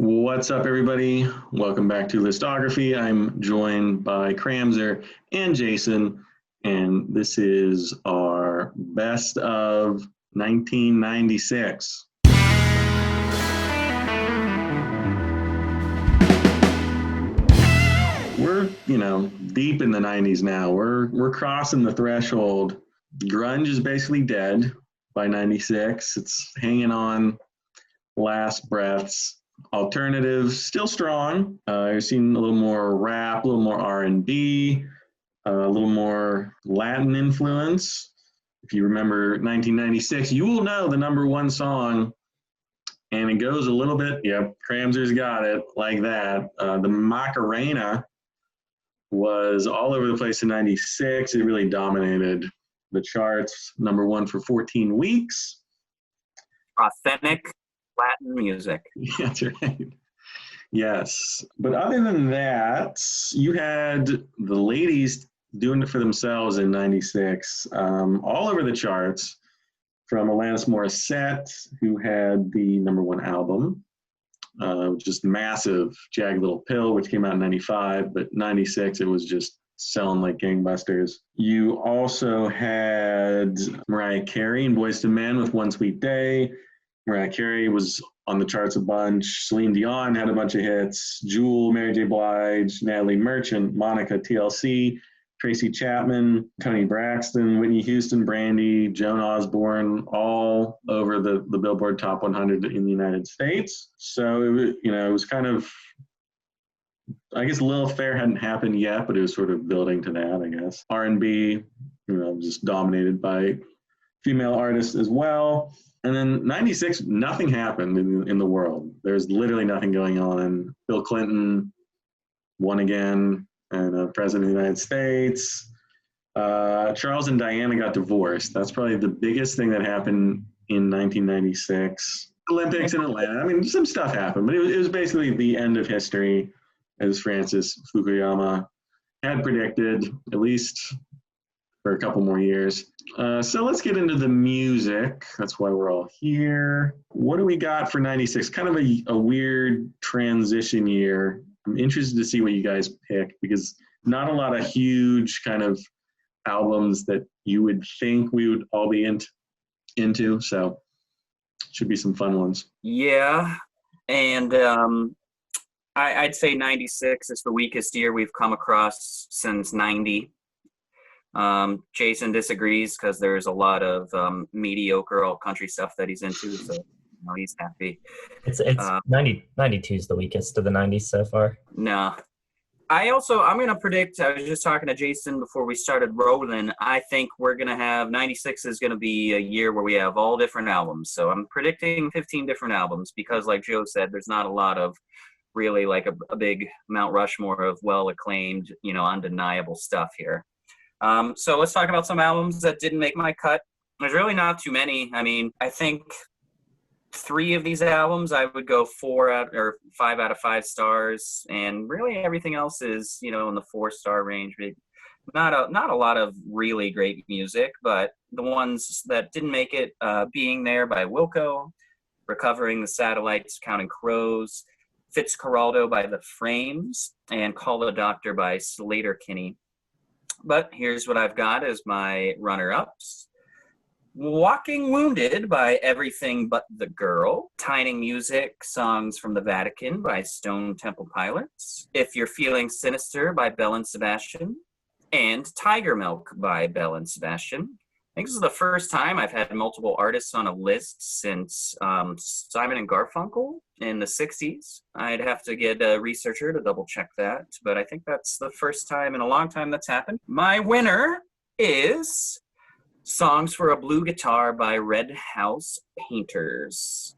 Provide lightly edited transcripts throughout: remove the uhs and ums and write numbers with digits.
What's up, everybody? Welcome back to Listography. I'm joined by Kramzer and Jason, and this is our best of 1996. We're, deep in the 90s now. We're crossing the threshold. Grunge is basically dead by 96. It's hanging on last breaths. Alternative, still strong. You're seeing a little more rap, a little more R&B, a little more Latin influence. If you remember 1996, you will know the number one song, and it goes a little bit, Kramzer's got it, like that. The Macarena was all over the place in 96. It really dominated the charts, number one for 14 weeks. Authentic Latin music. That's right. Yes. But other than that, you had the ladies doing it for themselves in 96, all over the charts, from Alanis Morissette, who had the number one album, just massive, Jagged Little Pill, which came out in 95, but 96, it was just selling like gangbusters. You also had Mariah Carey and Boyz II Men with One Sweet Day. Mariah Carey was on the charts a bunch. Celine Dion had a bunch of hits. Jewel, Mary J. Blige, Natalie Merchant, Monica, TLC, Tracy Chapman, Toni Braxton, Whitney Houston, Brandy, Joan Osborne, all over the Billboard Top 100 in the United States. So it was kind of, I guess Lil Fair hadn't happened yet, but it was sort of building to that, I guess. R&B, just dominated by female artists as well. And then 96, nothing happened in the world. There's literally nothing going on. Bill Clinton won again, and president of the United States. Charles and Diana got divorced. That's probably the biggest thing that happened in 1996. Olympics in Atlanta. I mean, some stuff happened, but it was basically the end of history, as Francis Fukuyama had predicted, at least for a couple more years. So let's get into the music. That's why we're all here. What do we got for 96? Kind of a weird transition year. I'm interested to see what you guys pick, because not a lot of huge kind of albums that you would think we would all be into. So should be some fun ones. Yeah. And I'd say 96 is the weakest year we've come across since 90. Jason disagrees because there's a lot of mediocre alt country stuff that he's into, so he's happy. It's 92 is the weakest of the 90s so far. No. I'm going to predict, I was just talking to Jason before we started rolling, I think we're going to have, 96 is going to be a year where we have all different albums. So I'm predicting 15 different albums because, like Joe said, there's not a lot of really like a big Mount Rushmore of well-acclaimed, undeniable stuff here. So let's talk about some albums that didn't make my cut. There's really not too many. I mean, I think 3 of these albums I would go 5 out of 5 stars, and really everything else is, in the 4-star range. Not a lot of really great music, but the ones that didn't make it, Being There by Wilco, Recovering the Satellites, Counting Crows, Fitzcarraldo by The Frames, and Call the Doctor by Slater-Kinney. But here's what I've got as my runner-ups. Walking Wounded by Everything But the Girl. Tiny Music, Songs from the Vatican by Stone Temple Pilots. If You're Feeling Sinister by Belle and Sebastian. And Tiger Milk by Belle and Sebastian. I think this is the first time I've had multiple artists on a list since Simon and Garfunkel in the 60s. I'd have to get a researcher to double check that, but I think that's the first time in a long time that's happened. My winner is Songs for a Blue Guitar by Red House Painters.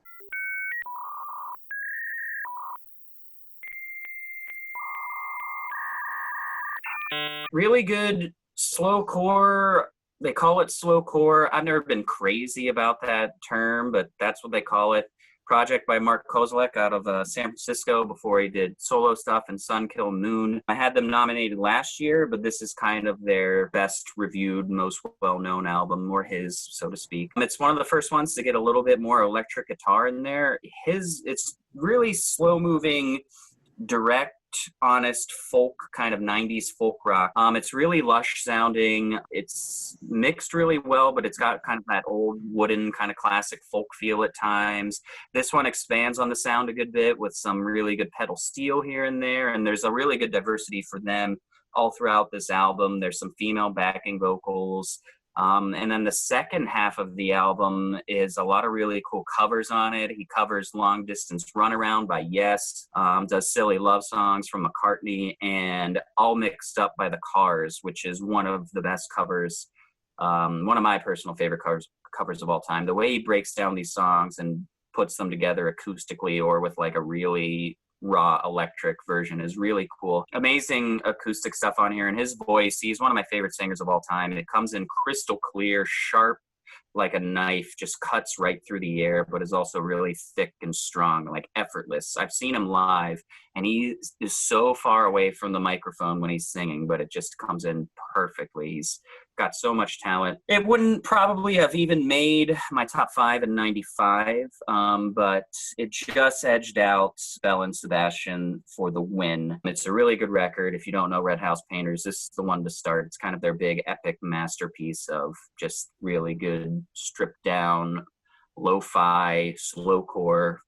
Really good slowcore. They call it slowcore. I've never been crazy about that term, but that's what they call it. project by Mark Kozlek out of San Francisco before he did solo stuff and Sun Kil Moon. I had them nominated last year, but this is kind of their best reviewed, most well-known album, or his, so to speak. It's one of the first ones to get a little bit more electric guitar in there. It's really slow-moving, direct, honest folk, kind of 90s folk rock. It's really lush sounding. It's mixed really well, but it's got kind of that old wooden kind of classic folk feel at times. This one expands on the sound a good bit with some really good pedal steel here and there, and there's a really good diversity for them all throughout this album. There's some female backing vocals. And then the second half of the album is a lot of really cool covers on it. He covers Long Distance Runaround by Yes, does Silly Love Songs from McCartney, and All Mixed Up by The Cars, which is one of the best covers, one of my personal favorite covers of all time. The way he breaks down these songs and puts them together acoustically or with like a really raw electric version is really cool. Amazing acoustic stuff on here, and his voice, he's one of my favorite singers of all time. It comes in crystal clear, sharp like a knife, just cuts right through the air, but is also really thick and strong, like effortless. I've seen him live, and he is so far away from the microphone when he's singing, but it just comes in perfectly. He's got so much talent. It wouldn't probably have even made my top 5 in 95, but it just edged out Belle and Sebastian for the win. It's a really good record. If you don't know Red House Painters, this is the one to start. It's kind of their big epic masterpiece of just really good, stripped down, lo-fi, slowcore,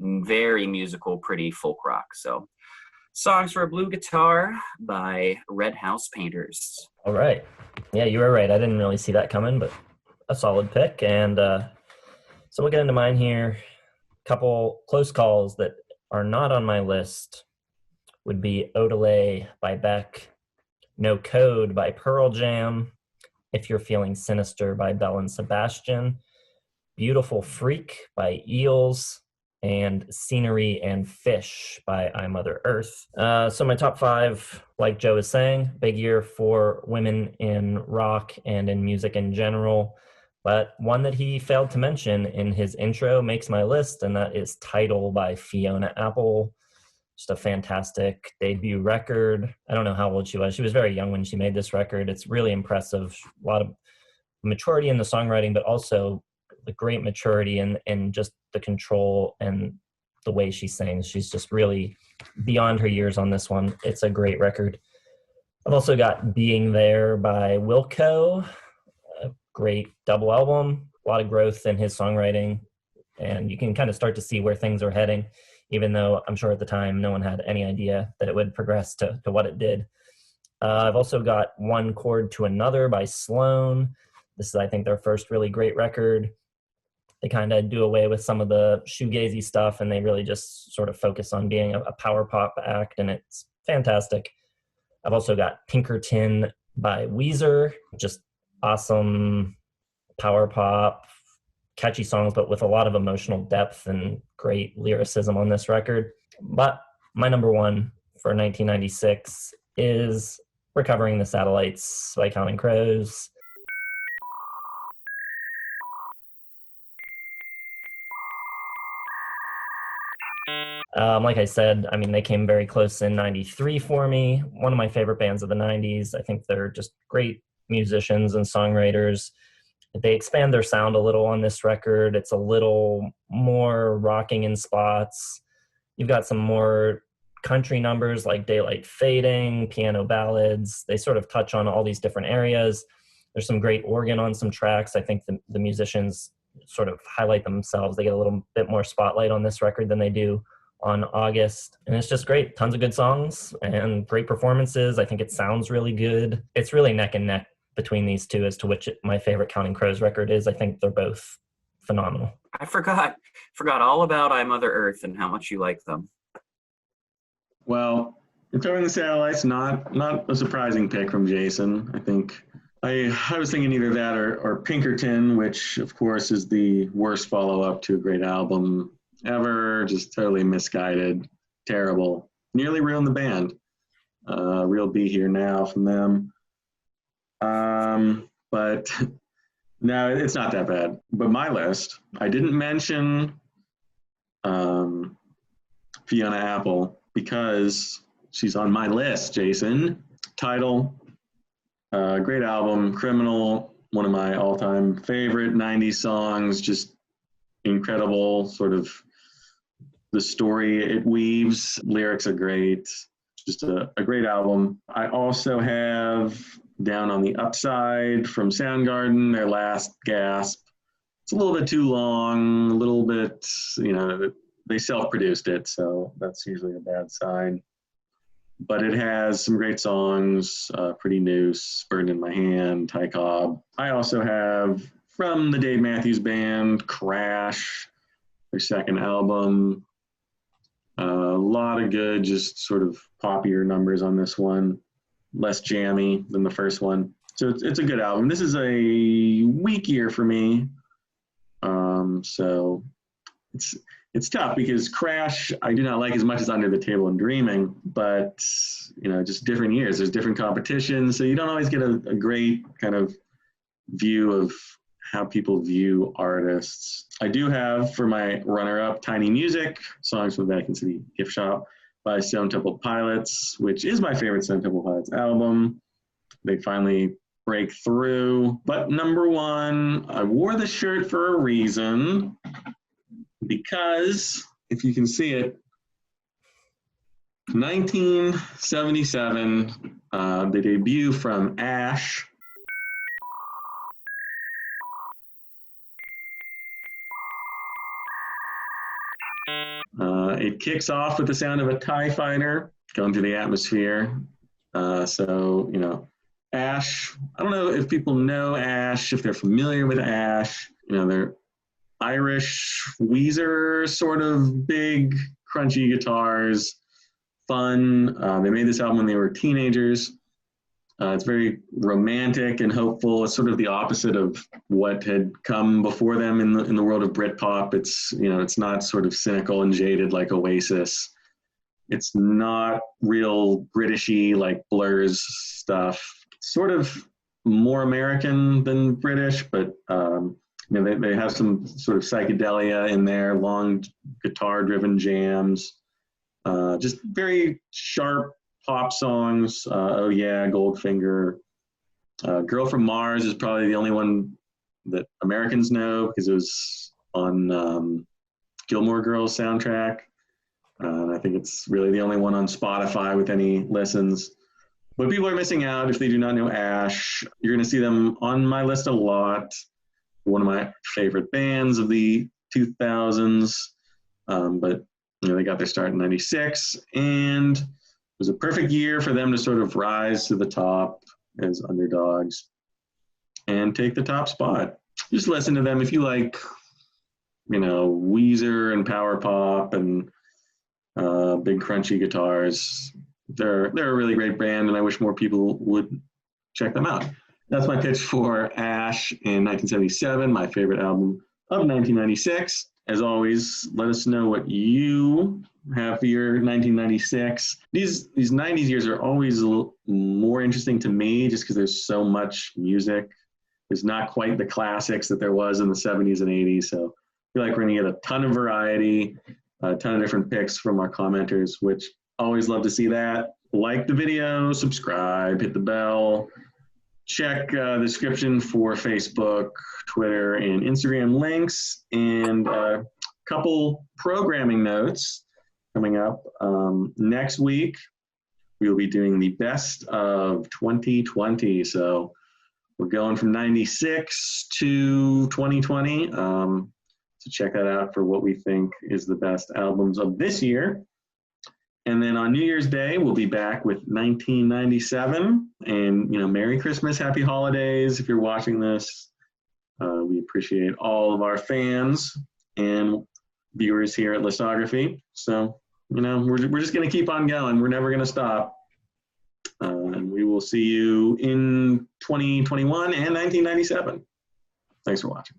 very musical, pretty folk rock. So Songs for a Blue Guitar by Red House Painters. All right. Yeah, you were right. I didn't really see that coming, but a solid pick. And so we'll get into mine here. A couple close calls that are not on my list would be Odelay by Beck, No Code by Pearl Jam, If You're Feeling Sinister by Belle and Sebastian, Beautiful Freak by Eels, and Scenery and Fish by I Mother Earth. So my top 5, like Joe is saying, big year for women in rock and in music in general. But one that he failed to mention in his intro makes my list, and that is Tidal by Fiona Apple. Just a fantastic debut record. I don't know how old she was. She was very young when she made this record. It's really impressive. A lot of maturity in the songwriting, but also the great maturity and just the control and the way she sings. She's just really beyond her years on this one. It's a great record. I've also got Being There by Wilco, a great double album, a lot of growth in his songwriting, and you can kind of start to see where things are heading, even though I'm sure at the time no one had any idea that it would progress to what it did. I've also got One Chord to Another by Sloan. This is, I think, their first really great record. They kind of do away with some of the shoegazy stuff, and they really just sort of focus on being a power pop act, and it's fantastic. I've also got Pinkerton by Weezer, just awesome power pop, catchy songs, but with a lot of emotional depth and great lyricism on this record. But my number 1 for 1996 is Recovering the Satellites by Counting Crows. Like I said, I mean, they came very close in 93 for me. One of my favorite bands of the 90s. I think they're just great musicians and songwriters. They expand their sound a little on this record. It's a little more rocking in spots. You've got some more country numbers like Daylight Fading, piano ballads. They sort of touch on all these different areas. There's some great organ on some tracks. I think the musicians sort of highlight themselves. They get a little bit more spotlight on this record than they do on August. And it's just great. Tons of good songs and great performances. I think it sounds really good. It's really neck and neck between these two as to which my favorite Counting Crows record is. I think they're both phenomenal. I forgot all about I Mother Earth and how much you like them. Well, Recovering the Satellites, not a surprising pick from Jason. I think I was thinking either that or Pinkerton, which of course is the worst follow-up to a great album ever. Just totally misguided, terrible, nearly ruined the band. Real Be Here Now from them. But no, it's not that bad. But my list, I didn't mention Fiona Apple, because she's on my list, Jason. Title, great album. Criminal, one of my all-time favorite 90s songs, just incredible, sort of the story it weaves. Lyrics are great. Just a great album. I also have Down on the Upside from Soundgarden, their last gasp. It's a little bit too long, a little bit, they self-produced it, so that's usually a bad sign. But it has some great songs, Pretty Noose, Burned in My Hand, Ty Cobb. I also have, from the Dave Matthews Band, Crash, their second album. A lot of good, just sort of poppier numbers on this one. Less jammy than the first one. So it's a good album. This is a weak year for me. So it's tough because Crash I do not like as much as Under the Table and Dreaming, but just different years. There's different competitions, so you don't always get a great kind of view of how people view artists. I do have for my runner-up Tiny Music, songs from the Vatican City Gift Shop by Stone Temple Pilots, which is my favorite Stone Temple Pilots album. They finally break through. But number one, I wore the shirt for a reason, because if you can see it, 1977, the debut from Ash. It kicks off with the sound of a TIE fighter going through the atmosphere. Ash, I don't know if people know Ash, if they're familiar with Ash. They're Irish Weezer, sort of big, crunchy guitars, fun. They made this album when they were teenagers. It's very romantic and hopeful. It's sort of the opposite of what had come before them in the world of Britpop. It's it's not sort of cynical and jaded like Oasis. It's not real Britishy like Blur's stuff. Sort of more American than British, but they have some sort of psychedelia in there, long guitar-driven jams, just very sharp pop songs. Oh Yeah, Goldfinger. Girl from Mars is probably the only one that Americans know because it was on Gilmore Girls soundtrack. I think it's really the only one on Spotify with any listens. But people are missing out if they do not know Ash. You're going to see them on my list a lot. One of my favorite bands of the 2000s. But they got their start in 96, and it was a perfect year for them to sort of rise to the top as underdogs and take the top spot. Just listen to them if you like, Weezer and power pop and big crunchy guitars. They're a really great band, and I wish more people would check them out. That's my pitch for Ash in 1977, my favorite album of 1996. As always, let us know what you have for your 1996. These 90s years are always a little more interesting to me just because there's so much music. There's not quite the classics that there was in the 70s and 80s. So I feel like we're going to get a ton of variety, a ton of different picks from our commenters, which always love to see that. Like the video, subscribe, hit the bell. Check the description for Facebook, Twitter, and Instagram links, and a couple programming notes coming up. Next week, we will be doing the best of 2020. So we're going from 96 to 2020. So check that out for what we think is the best albums of this year. And then on New Year's Day, we'll be back with 1997. And, Merry Christmas, Happy Holidays if you're watching this. We appreciate all of our fans and viewers here at Listography. So, we're just going to keep on going. We're never going to stop. And we will see you in 2021 and 1997. Thanks for watching.